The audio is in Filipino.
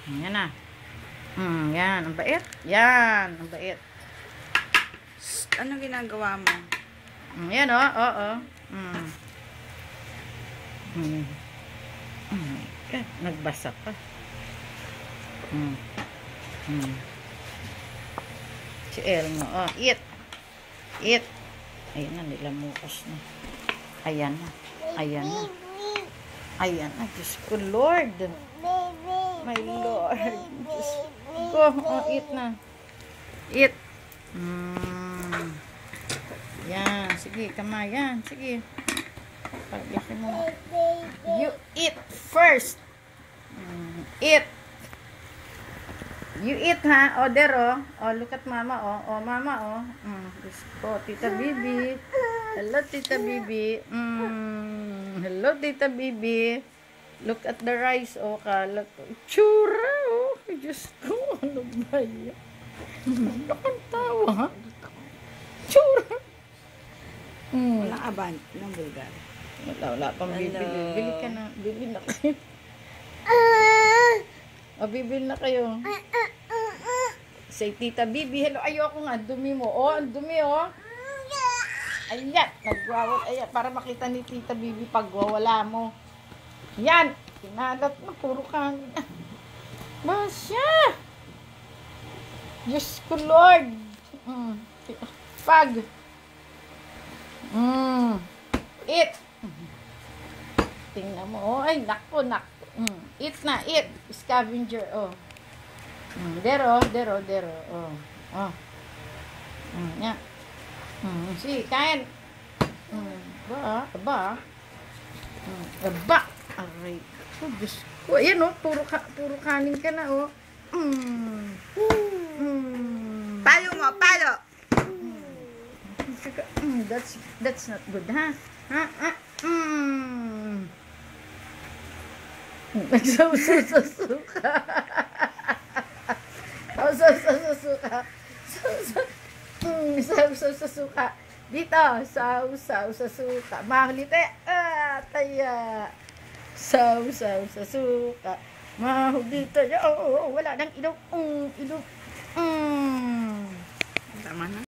Yan na. Yan. Ang bait. Yan. Ang bait. Ano ginagawa mo? Yan o. Oo. Nagbasa pa. Si Elmo. Oh, eat. Eat. Ayan na, nilamukas na. Ayan na. Ayan na. Ayan na. Diyos ko, Lord. My Lord. Diyos ko. Oh, eat na. Eat. Yan. Sige, kamay. Yan. Sige. Paglaki mo. You eat first. Eat. You eat, ha? O, there, oh. Oh, look at mama, oh. Oh, mama, oh. Diyos ko, Tita Bibi. Hello, Tita Bibi. Hello, Tita Bibi. Look at the rice, oh. Kalat. Tsura, oh. Diyos ko, ano ba yan? Ano kang tawa, ha? Tsura. Walang abant ng bulgar. Wala pang bibili. Bili ka na. Bibili na kayo. O, bibili na kayo. Say, Tita Bibi, hello. Ayoko nga, dumi mo. Oh, ang dumi, oh. Ayan, nagwawal. Ayan, para makita ni Tita Bibi pag wawala mo. Yan, kinalat mo. Puro kang... Masya! Diyos ko, Lord. Pag. Eat. Tingnan mo. Oh, ay, nako. Eat na, eat. Scavenger, oh. Dero. Oh. Oh. Yeah. See, kain. Aba. Aray. Oh, Diyos ko. Ayan, oh. Puro kanin ka na, oh. Palo mo, palo! That's not good, ha? Nagsawsaw sa suka. Sausaw sa suka. Dito, sausaw sa suka. Mahulite. Taya. Sausaw sa suka. Mahulite. Oh, wala nang ilong. Ilong. Tama na.